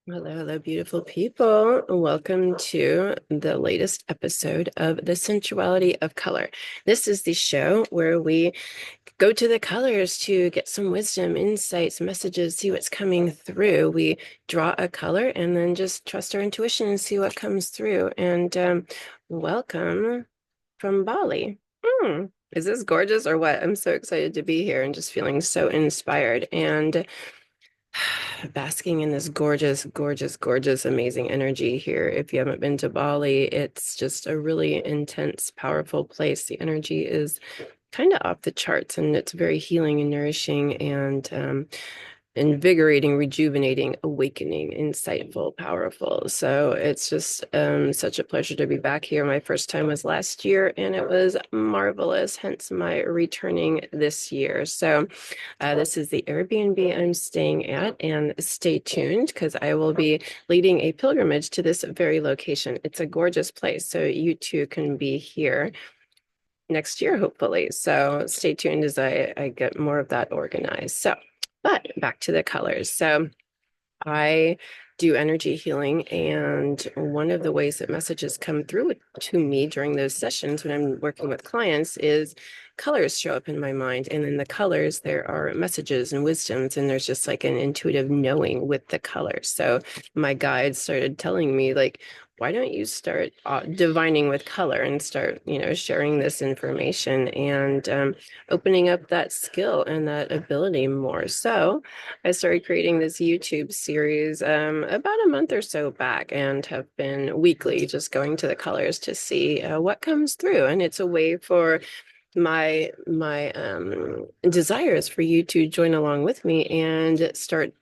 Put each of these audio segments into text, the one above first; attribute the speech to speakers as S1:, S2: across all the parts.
S1: Hello, hello, beautiful people. Welcome to the latest episode of the Sensuality of Color. This is the show where we go to the colors to get some wisdom, insights, messages, see what's coming through. We draw a color and then just trust our intuition and see what comes through. And welcome from Bali. Is this gorgeous or what? I'm so excited to be here and just feeling so inspired. And basking in this gorgeous, gorgeous, gorgeous, amazing energy here. If you haven't been to Bali, it's just a really intense, powerful place. The energy is kind of off the charts and it's very healing and nourishing and invigorating, rejuvenating, awakening, insightful, powerful. So it's just such a pleasure to be back here. My first time was last year and it was marvelous, hence my returning this year. So this is the Airbnb I'm staying at, and stay tuned because I will be leading a pilgrimage to this very location. It's a gorgeous place, so you too can be here next year, hopefully. So stay tuned as I get more of that organized. So, but back to the colors. So I do energy healing, and one of the ways that messages come through to me during those sessions when I'm working with clients is colors show up in my mind. And in the colors, there are messages and wisdoms, and there's just like an intuitive knowing with the colors. So my guides started telling me, like, why don't you start divining with color and start, sharing this information and opening up that skill and that ability more. So I started creating this YouTube series about a month or so back and have been weekly just going to the colors to see what comes through. And it's a way for my desires for you to join along with me and start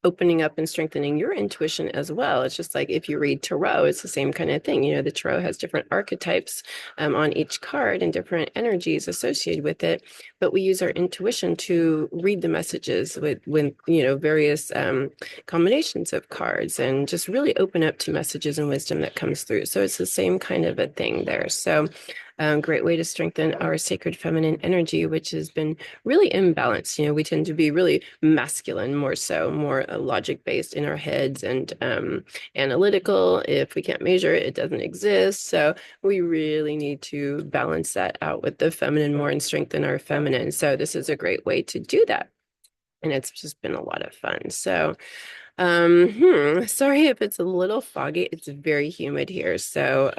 S1: opening up and strengthening your intuition as well. It's just like if you read tarot, it's the same kind of thing. The tarot has different archetypes on each card and different energies associated with it, but we use our intuition to read the messages with various combinations of cards and just really open up to messages and wisdom that comes through. So it's the same kind of a thing there. So great way to strengthen our sacred feminine energy, which has been really imbalanced. We tend to be really masculine, more so, more logic based in our heads and analytical. If we can't measure it, it doesn't exist. So we really need to balance that out with the feminine more and strengthen our feminine. So this is a great way to do that. And it's just been a lot of fun. So sorry if it's a little foggy. It's very humid here. So,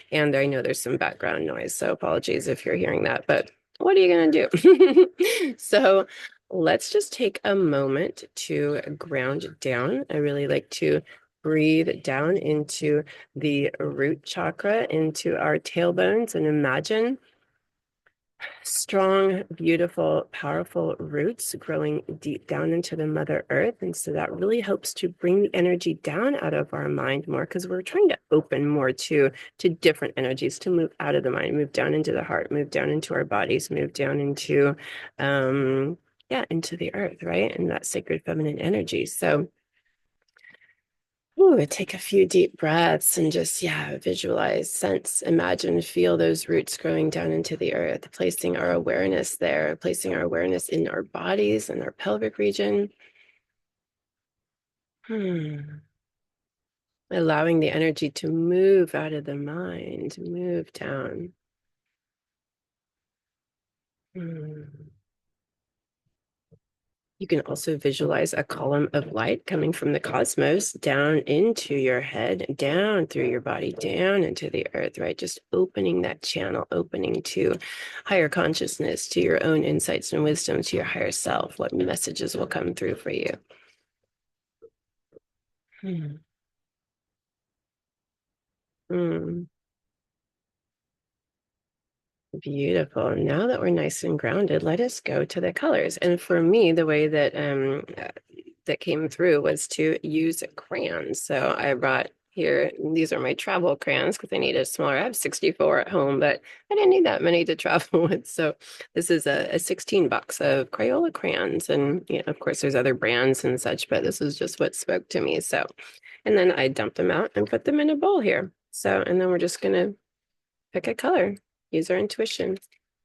S1: and I know there's some background noise, so apologies if you're hearing that, but what are you gonna do? So let's just take a moment to ground down. I really like to breathe down into the root chakra, into our tailbones, and imagine strong, beautiful, powerful roots growing deep down into the Mother Earth. And so that really helps to bring the energy down out of our mind more because we're trying to open more to different energies, to move out of the mind, move down into the heart, move down into our bodies, move down into into the earth, right? And that sacred feminine energy. So ooh, take a few deep breaths and just, visualize, sense, imagine, feel those roots growing down into the earth, placing our awareness there, placing our awareness in our bodies and our pelvic region. Allowing the energy to move out of the mind, move down. You can also visualize a column of light coming from the cosmos down into your head, down through your body, down into the earth, right? Just opening that channel, opening to higher consciousness, to your own insights and wisdom, to your higher self. What messages will come through for you? Hmm. Hmm. Beautiful. Now that we're nice and grounded, let us go to the colors. And for me, the way that that came through was to use crayons. So I brought here, these are my travel crayons because I needed smaller. I have 64 at home, but I didn't need that many to travel with. So this is a 16 bucks of Crayola crayons. And of course, there's other brands and such, but this is just what spoke to me. So, and then I dumped them out and put them in a bowl here. So, and then we're just gonna pick a color, use our intuition.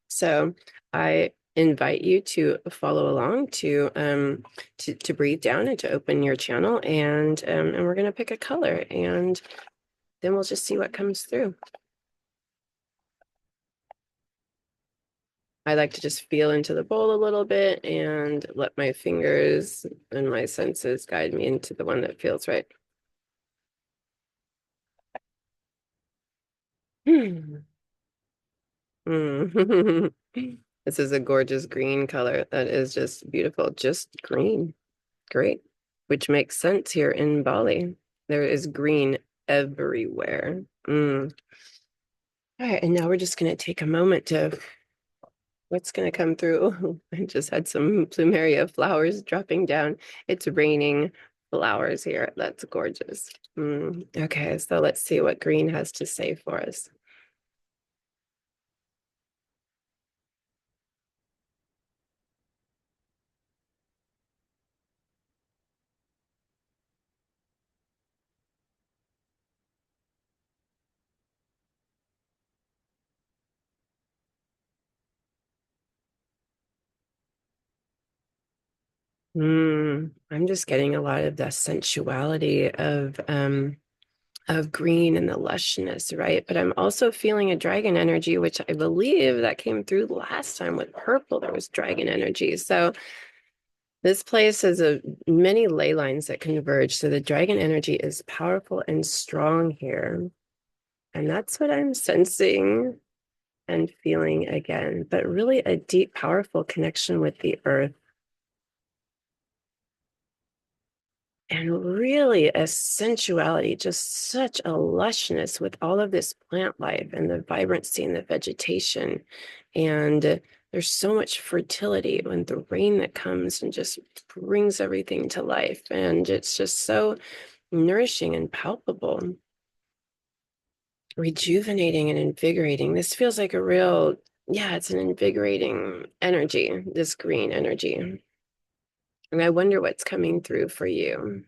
S1: So I invite you to follow along, to breathe down and to open your channel, and we're gonna pick a color, and then we'll just see what comes through. I like to just feel into the bowl a little bit and let my fingers and my senses guide me into the one that feels right. Mm. This is a gorgeous green color that is just beautiful, just green. Great. Which makes sense here in Bali. There is green everywhere. All right, and now we're just going to take a moment to what's going to come through. I just had some plumeria flowers dropping down. It's raining flowers here. That's gorgeous. Okay, so let's see what green has to say for us. I'm just getting a lot of the sensuality of green and the lushness, right? But I'm also feeling a dragon energy, which I believe that came through last time with purple. There was dragon energy. So this place has many ley lines that converge. So the dragon energy is powerful and strong here. And that's what I'm sensing and feeling again, but really a deep, powerful connection with the earth. And really a sensuality, just such a lushness with all of this plant life and the vibrancy and the vegetation. And there's so much fertility when the rain that comes and just brings everything to life. And it's just so nourishing and palpable, rejuvenating and invigorating. This feels like a real, yeah, it's an invigorating energy, this green energy. And I wonder what's coming through for you.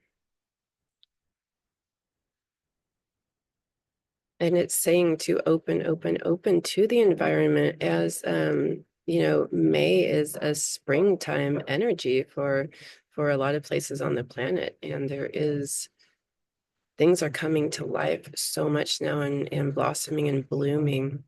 S1: And it's saying to open, open, open to the environment as May is a springtime energy for a lot of places on the planet. And things are coming to life so much now and blossoming and blooming.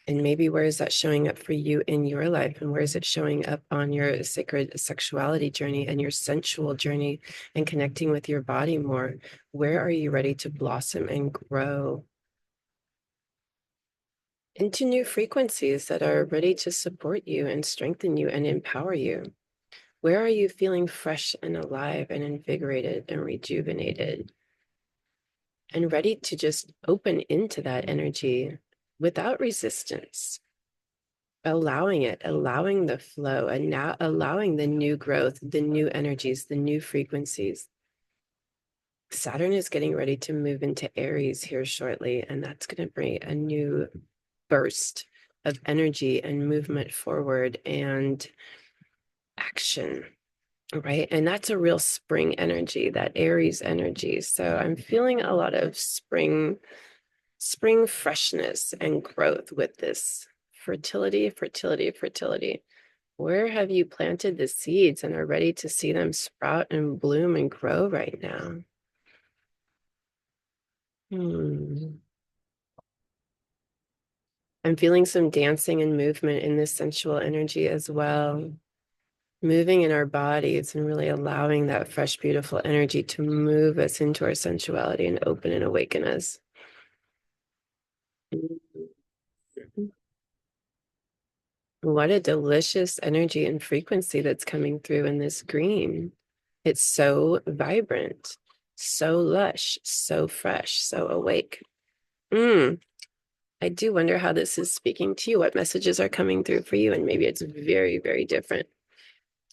S1: And maybe where is that showing up for you in your life? And where is it showing up on your sacred sexuality journey and your sensual journey and connecting with your body more? Where are you ready to blossom and grow into new frequencies that are ready to support you and strengthen you and empower you? Where are you feeling fresh and alive and invigorated and rejuvenated and ready to just open into that energy without resistance? Allowing it, allowing the flow, and now allowing the new growth, the new energies, the new frequencies. Saturn is getting ready to move into Aries here shortly, and that's going to bring a new burst of energy and movement forward and action, right? And that's a real spring energy, that Aries energy. So I'm feeling a lot of spring freshness and growth with this fertility, fertility, fertility. Where have you planted the seeds and are ready to see them sprout and bloom and grow right now? I'm feeling some dancing and movement in this sensual energy as well. Moving in our bodies and really allowing that fresh, beautiful energy to move us into our sensuality and open and awaken us. What a delicious energy and frequency that's coming through in this green. It's so vibrant, so lush, so fresh, so awake. I do wonder how this is speaking to you, what messages are coming through for you, and maybe it's very, very different.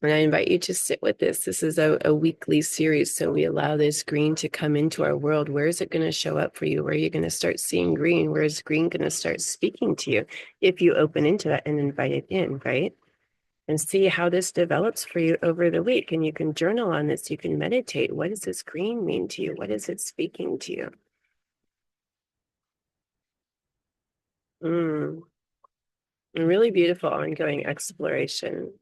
S1: And I invite you to sit with this. This is a weekly series, so we allow this green to come into our world. Where is it going to show up for you? Where are you going to start seeing green? Where is green going to start speaking to you if you open into that and invite it in, right? And see how this develops for you over the week. And you can journal on this. You can meditate. What does this green mean to you? What is it speaking to you? Mm. A really beautiful ongoing exploration.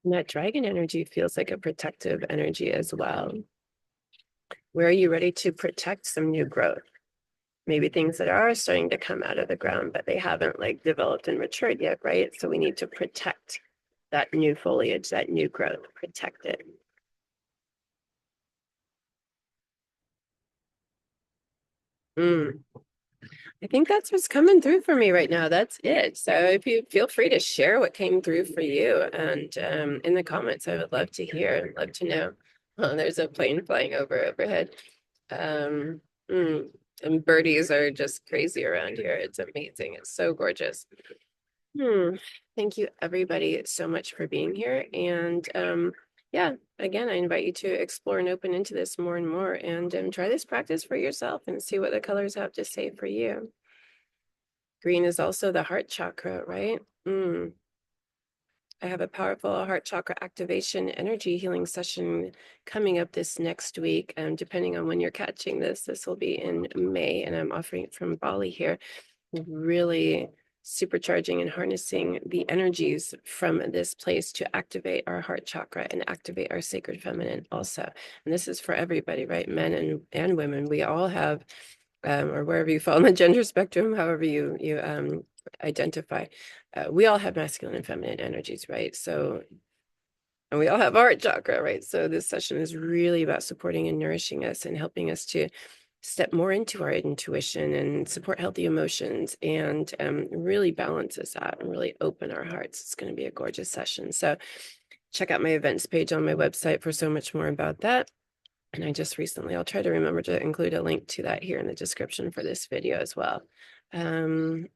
S1: And that dragon energy feels like a protective energy as well. Where are you ready to protect some new growth? Maybe things that are starting to come out of the ground, but they haven't like developed and matured yet, right? So we need to protect that new foliage, that new growth, protect it. Mm. I think that's what's coming through for me right now. That's it. So if you feel free to share what came through for you, and in the comments, I would love to hear, love to know. Oh, there's a plane flying overhead. Um, mm, and birdies are just crazy around here. It's amazing. It's so gorgeous. Hmm. Thank you, everybody, so much for being here. And yeah, again, I invite you to explore and open into this more and more, and try this practice for yourself and see what the colors have to say for you. Green is also the heart chakra, right? I have a powerful heart chakra activation energy healing session coming up this next week. Depending on when you're catching this will be in May, and I'm offering it from Bali here. Really supercharging and harnessing the energies from this place to activate our heart chakra and activate our sacred feminine also. And this is for everybody, right? Men and women. We all have or wherever you fall on the gender spectrum, however you identify, we all have masculine and feminine energies, right? So, and we all have our heart chakra, right? So this session is really about supporting and nourishing us and helping us to step more into our intuition and support healthy emotions, and really balance us out and really open our hearts. It's going to be a gorgeous session. So check out my events page on my website for so much more about that. And I just recently, I'll try to remember to include a link to that here in the description for this video as well. And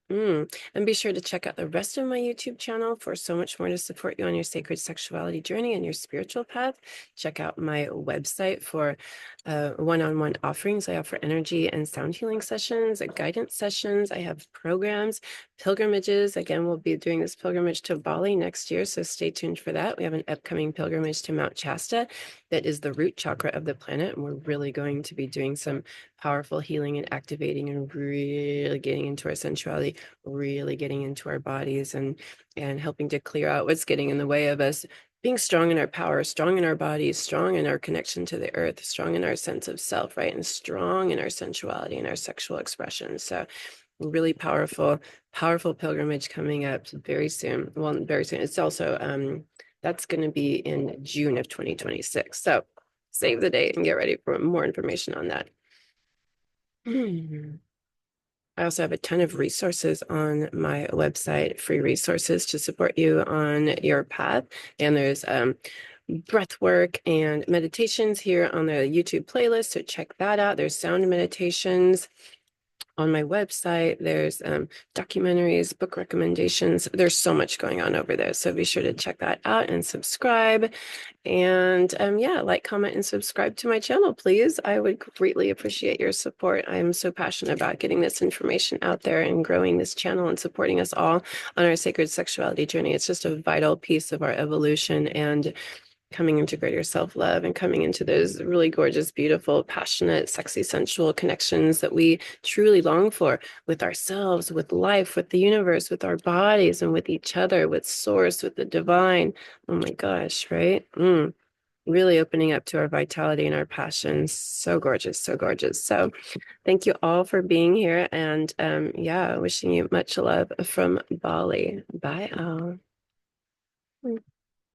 S1: be sure to check out the rest of my YouTube channel for so much more to support you on your sacred sexuality journey and your spiritual path. Check out my website for one-on-one offerings. I offer energy and sound healing sessions, guidance sessions. I have programs, pilgrimages. Again, we'll be doing this pilgrimage to Bali next year, so stay tuned for that. We have an upcoming pilgrimage to Mount Shasta that is the root chakra of the planet, and we're really going to be doing some powerful healing and activating and really getting into our sensuality, really getting into our bodies, and helping to clear out what's getting in the way of us being strong in our power, strong in our bodies, strong in our connection to the earth, strong in our sense of self, right? And strong in our sensuality and our sexual expression. So really powerful, powerful pilgrimage coming up very soon. Well, very soon. It's also that's going to be in June of 2026. So save the date and get ready for more information on that. I also have a ton of resources on my website, free resources to support you on your path. And there's breath work and meditations here on the YouTube playlist. So check that out. There's sound meditations on my website. There's documentaries, book recommendations. There's so much going on over there. So be sure to check that out and subscribe. And yeah, like, comment, and subscribe to my channel, please. I would greatly appreciate your support. I'm so passionate about getting this information out there and growing this channel and supporting us all on our sacred sexuality journey. It's just a vital piece of our evolution and coming into greater self-love and coming into those really gorgeous, beautiful, passionate, sexy, sensual connections that we truly long for with ourselves, with life, with the universe, with our bodies, and with each other, with source, with the divine. Oh my gosh, right? Really opening up to our vitality and our passion. So gorgeous, so gorgeous. So thank you all for being here. And yeah, wishing you much love from Bali. Bye all.